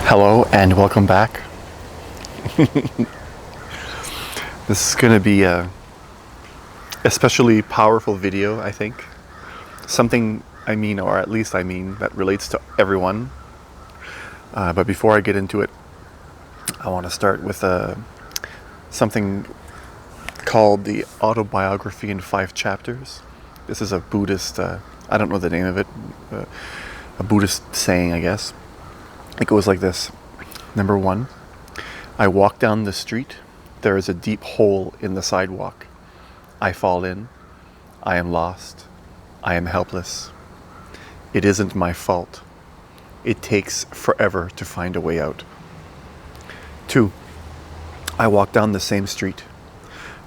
Hello and welcome back. This is going to be a especially powerful video, I think. Something or at least that relates to everyone. But before I get into it, I want to start with something called the Autobiography in 5 chapters. This is a Buddhist, I don't know the name of it, a Buddhist saying, I guess. It goes like this. Number 1, I walk down the street. There is a deep hole in the sidewalk. I fall in. I am lost. I am helpless. It isn't my fault. It takes forever to find a way out. 2, I walk down the same street.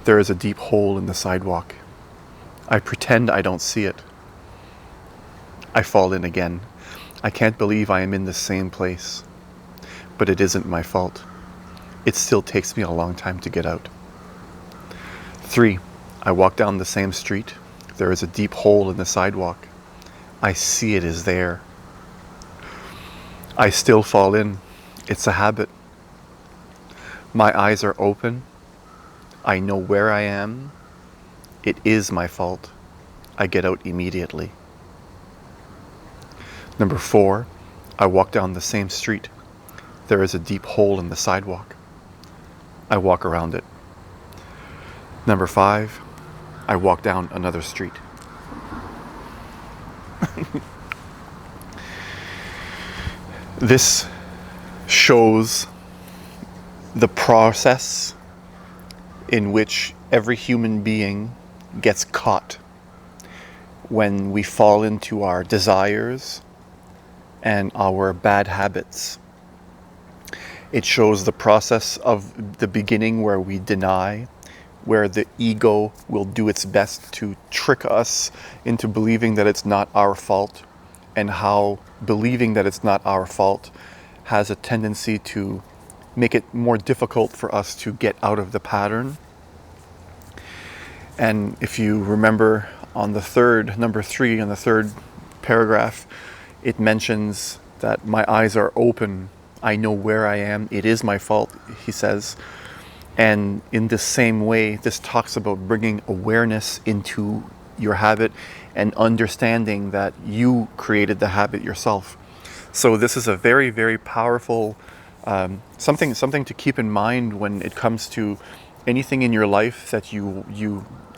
There is a deep hole in the sidewalk. I pretend I don't see it. I fall in again. I can't believe I am in the same place. But it isn't my fault. It still takes me a long time to get out. 3, I walk down the same street. There is a deep hole in the sidewalk. I see it is there. I still fall in. It's a habit. My eyes are open. I know where I am. It is my fault. I get out immediately. Number 4, I walk down the same street. There is a deep hole in the sidewalk. I walk around it. Number 5, I walk down another street. This shows the process in which every human being gets caught when we fall into our desires and our bad habits. It shows the process of the beginning where we deny, where the ego will do its best to trick us into believing that it's not our fault, and how believing that it's not our fault has a tendency to make it more difficult for us to get out of the pattern. And if you remember number 3 on the third paragraph, it mentions that my eyes are open. I know where I am. It is my fault, he says. And in the same way, this talks about bringing awareness into your habit and understanding that you created the habit yourself. So this is a very, very powerful something to keep in mind when it comes to anything in your life that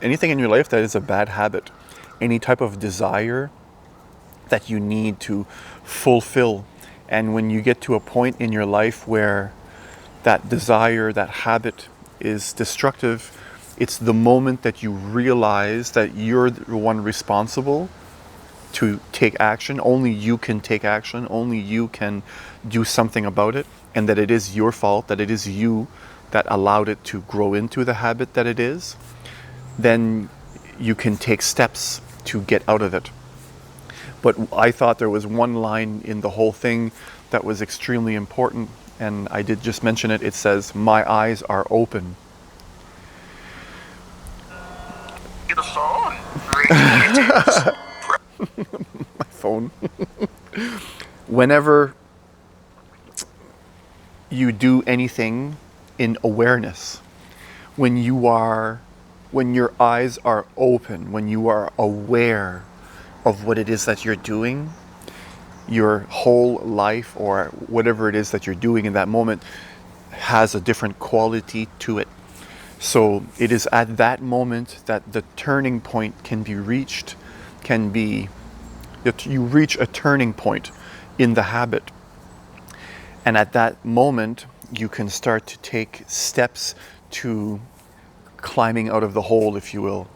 anything in your life that is a bad habit, any type of desire that you need to fulfill. And when you get to a point in your life where that desire, that habit is destructive, it's the moment that you realize that you're the one responsible to take action. Only you can take action. Only you can do something about it. And that it is your fault, that it is you that allowed it to grow into the habit that it is. Then you can take steps to get out of it. But I thought there was one line in the whole thing that was extremely important, and I did just mention it. It says, my eyes are open. Get a phone. Greetings. My phone. Whenever you do anything in awareness, when your eyes are open, when you are aware of what it is that you're doing, your whole life or whatever it is that you're doing in that moment has a different quality to it. So it is at that moment that the turning point can be reached, that you reach a turning point in the habit. And at that moment, you can start to take steps to climbing out of the hole, if you will.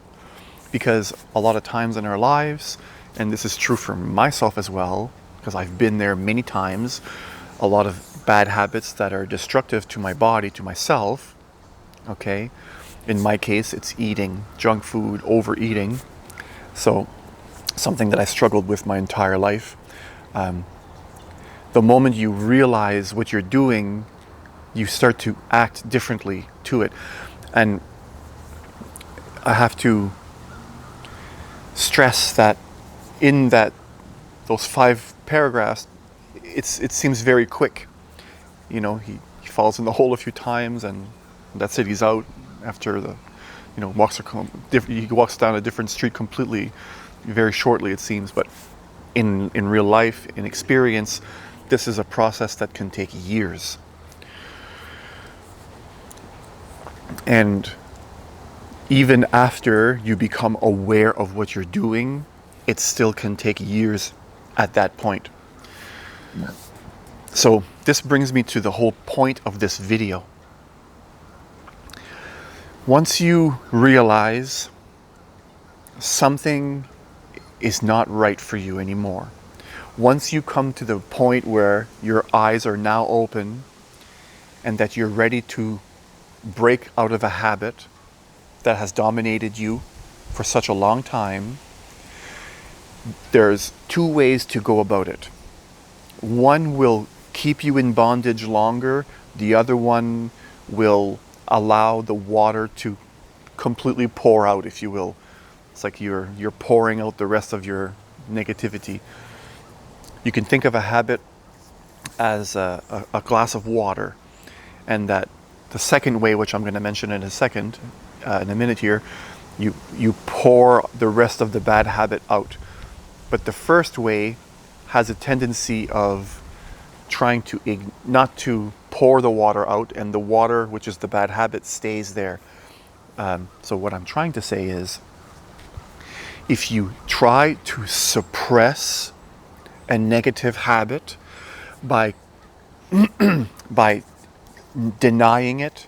Because a lot of times in our lives, and this is true for myself as well, because I've been there many times, a lot of bad habits that are destructive to my body, to myself, okay? In my case, it's eating junk food, overeating. So something that I struggled with my entire life. The moment you realize what you're doing, you start to act differently to it. And I have to stress that in those 5 paragraphs, it seems very quick. he falls in the hole a few times, and that's it. He's out after he walks down a different street completely, very shortly it seems. But in real life, in experience, this is a process that can take years. And even after you become aware of what you're doing, it still can take years at that point. So this brings me to the whole point of this video. Once you realize something is not right for you anymore, once you come to the point where your eyes are now open and that you're ready to break out of a habit that has dominated you for such a long time, there's two ways to go about it. One will keep you in bondage longer. The other one will allow the water to completely pour out, if you will. It's like you're pouring out the rest of your negativity. You can think of a habit as a glass of water, and that the second way, which I'm going to mention in a minute here, you pour the rest of the bad habit out. But the first way has a tendency of trying to not to pour the water out, and the water, which is the bad habit, stays there. So what I'm trying to say is, if you try to suppress a negative habit by denying it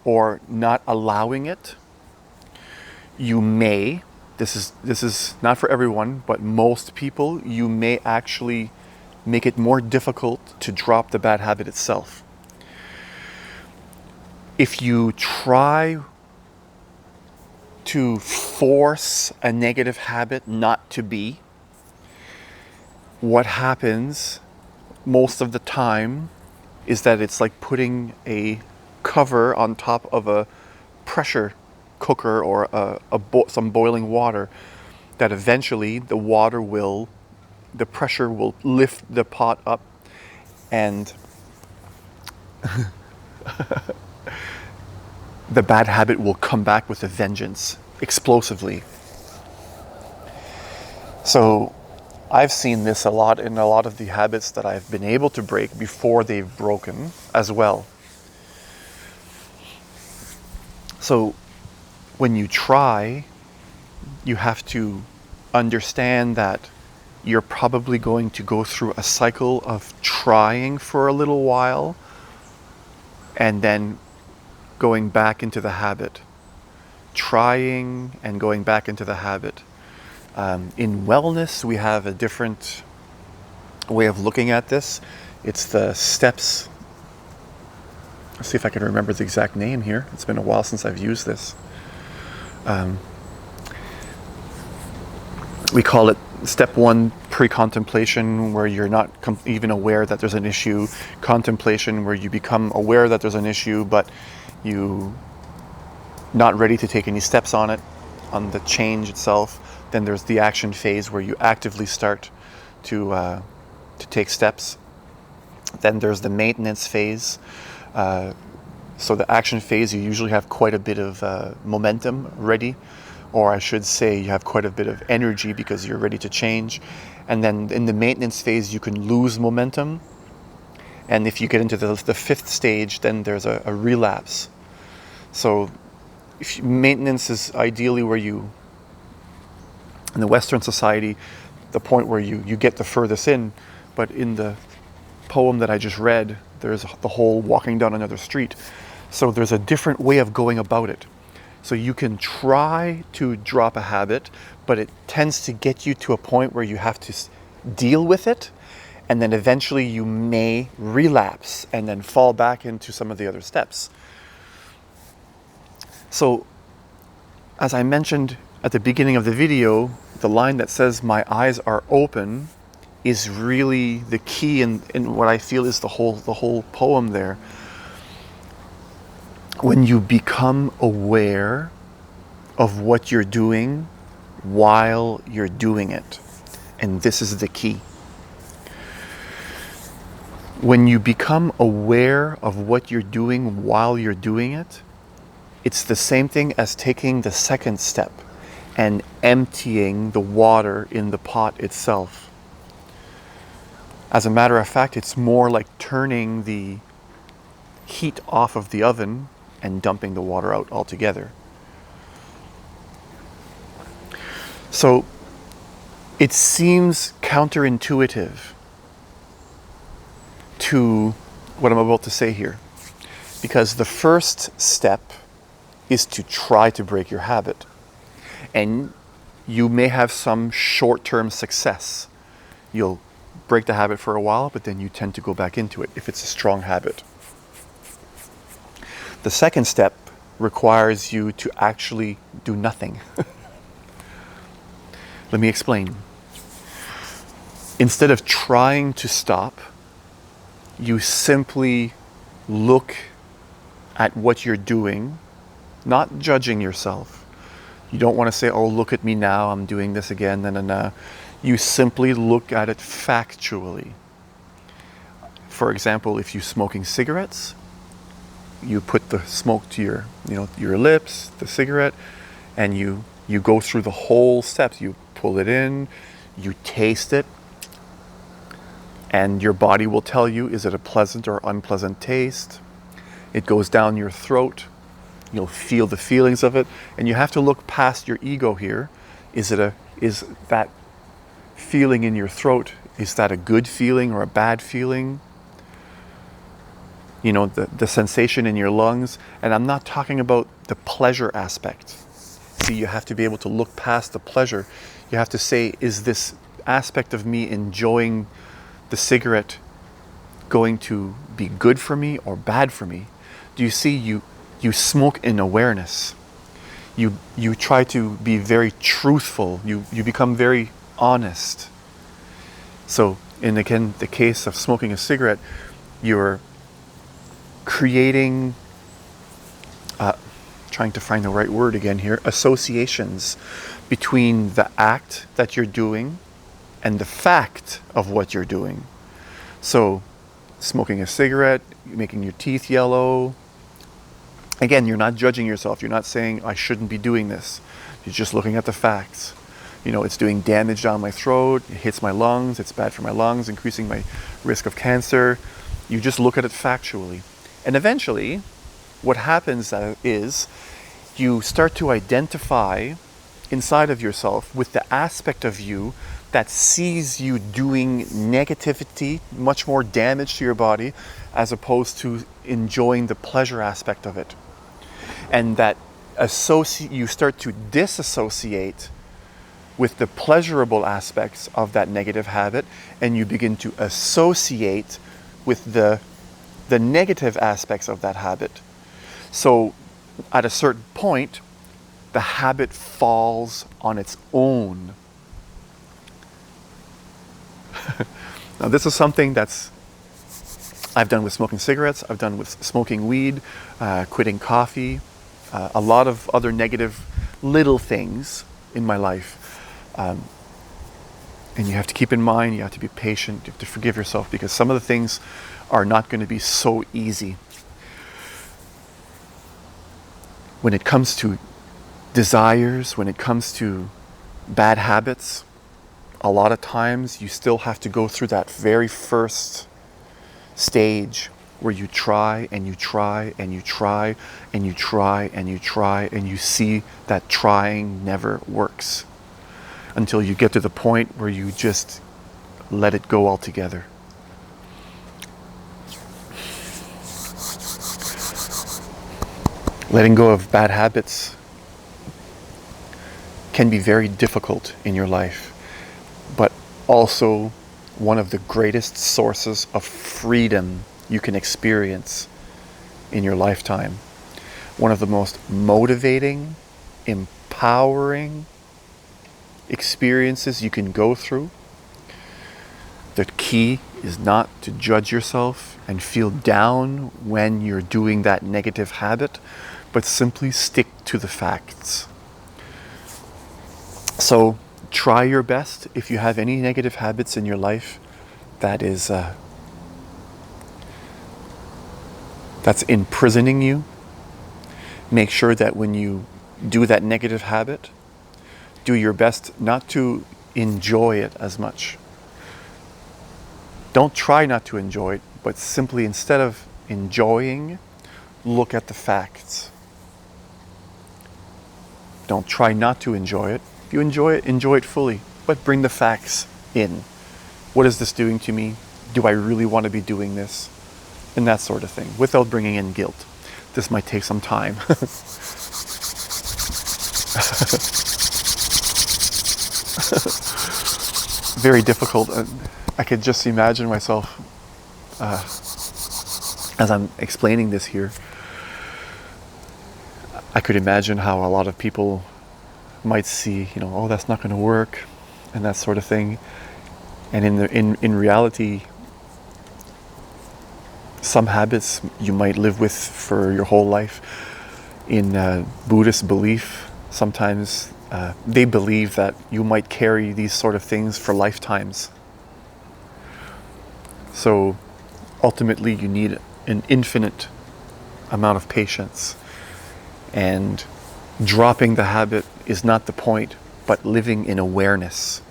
or not allowing it, you may, this is not for everyone, but most people, you may actually make it more difficult to drop the bad habit itself. If you try to force a negative habit not to be, what happens most of the time is that it's like putting a cover on top of a pressure cooker or some boiling water, that eventually the pressure will lift the pot up, and the bad habit will come back with a vengeance, explosively. So I've seen this a lot in a lot of the habits that I've been able to break before they've broken as well. So when you try, you have to understand that you're probably going to go through a cycle of trying for a little while and then going back into the habit. Trying and going back into the habit. In wellness, we have a different way of looking at this. It's the steps. Let's see if I can remember the exact name here. It's been a while since I've used this. We call it step 1, pre-contemplation, where you're not even aware that there's an issue. Contemplation, where you become aware that there's an issue, but you not ready to take any steps on the change itself. Then there's the action phase, where you actively start to take steps. Then there's the maintenance phase. So the action phase, you usually have quite a bit of momentum ready, or I should say you have quite a bit of energy because you're ready to change. And then in the maintenance phase, you can lose momentum. And if you get into the fifth stage, then there's a relapse. So maintenance is ideally where you, in the Western society, the point where you get the furthest in. But in the poem that I just read, there's the whole walking down another street. So there's a different way of going about it. So you can try to drop a habit, but it tends to get you to a point where you have to deal with it, and then eventually you may relapse and then fall back into some of the other steps. So as I mentioned at the beginning of the video, the line that says "my eyes are open" is really the key in what I feel is the whole poem there. When you become aware of what you're doing while you're doing it. And this is the key. When you become aware of what you're doing while you're doing it, it's the same thing as taking the second step and emptying the water in the pot itself. As a matter of fact, it's more like turning the heat off of the oven and dumping the water out altogether. So it seems counterintuitive to what I'm about to say here, because the first step is to try to break your habit. And you may have some short-term success. You'll break the habit for a while, but then you tend to go back into it if it's a strong habit. The second step requires you to actually do nothing. Let me explain. Instead of trying to stop, you simply look at what you're doing, not judging yourself. You don't want to say, oh, look at me now, I'm doing this again. You simply look at it factually. For example, if you're smoking cigarettes, you put the smoke to your lips, the cigarette, and you go through the whole steps. You pull it in, you taste it, and your body will tell you, is it a pleasant or unpleasant taste? It goes down your throat. You'll feel the feelings of it, and you have to look past your ego here. Is that feeling in your throat, is that a good feeling or a bad feeling? The sensation in your lungs. And I'm not talking about the pleasure aspect. See, you have to be able to look past the pleasure. You have to say, is this aspect of me enjoying the cigarette going to be good for me or bad for me? Do you see, you smoke in awareness. You try to be very truthful. You become very honest. So in the case of smoking a cigarette, you're creating, trying to find the right word again here, associations between the act that you're doing and the fact of what you're doing. So smoking a cigarette, making your teeth yellow. Again, you're not judging yourself. You're not saying, I shouldn't be doing this. You're just looking at the facts. It's doing damage down my throat, it hits my lungs, it's bad for my lungs, increasing my risk of cancer. You just look at it factually. And eventually, what happens is you start to identify inside of yourself with the aspect of you that sees you doing negativity, much more damage to your body, as opposed to enjoying the pleasure aspect of it. And that you start to disassociate with the pleasurable aspects of that negative habit, and you begin to associate with the negative aspects of that habit. So at a certain point, the habit falls on its own. Now, this is something I've done with smoking cigarettes, I've done with smoking weed, quitting coffee, a lot of other negative little things in my life. And you have to keep in mind, you have to be patient, you have to forgive yourself, because some of the things are not going to be so easy. When it comes to desires, when it comes to bad habits, a lot of times you still have to go through that very first stage where you try and you try and you try and you try and you try, and you see that trying never works until you get to the point where you just let it go altogether. Letting go of bad habits can be very difficult in your life, but also one of the greatest sources of freedom you can experience in your lifetime. One of the most motivating, empowering experiences you can go through. The key is not to judge yourself and feel down when you're doing that negative habit, but simply stick to the facts. So try your best. If you have any negative habits in your life, that is that's imprisoning you. Make sure that when you do that negative habit, do your best not to enjoy it as much. Don't try not to enjoy it, but simply instead of enjoying, look at the facts. Don't try not to enjoy it. If you enjoy it fully, but bring the facts in. What is this doing to me? Do I really want to be doing this? And that sort of thing, without bringing in guilt. This might take some time. Very difficult. I could just imagine myself as I'm explaining this here. I could imagine how a lot of people might see, oh, that's not going to work, and that sort of thing. And in reality, some habits you might live with for your whole life. In Buddhist belief, sometimes they believe that you might carry these sort of things for lifetimes. So ultimately, you need an infinite amount of patience. And dropping the habit is not the point, but living in awareness,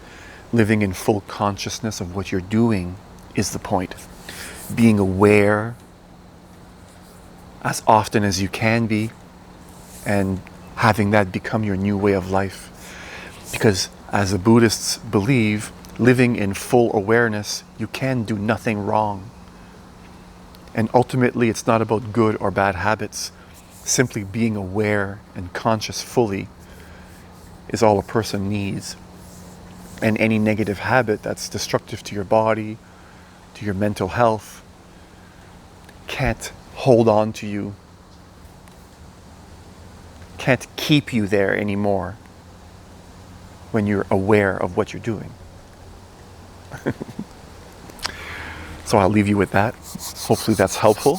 living in full consciousness of what you're doing is the point. Being aware as often as you can be, and having that become your new way of life. Because as the Buddhists believe, living in full awareness, you can do nothing wrong. And ultimately, it's not about good or bad habits. Simply being aware and conscious fully is all a person needs. And any negative habit that's destructive to your body, to your mental health, can't hold on to you, can't keep you there anymore when you're aware of what you're doing. So I'll leave you with that. Hopefully that's helpful.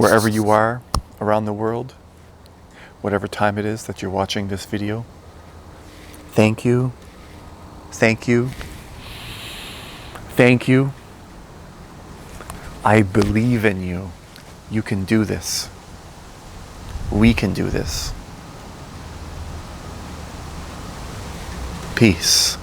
Wherever you are around the world, whatever time it is that you're watching this video, thank you, thank you, thank you. I believe in you. You can do this. We can do this. Peace.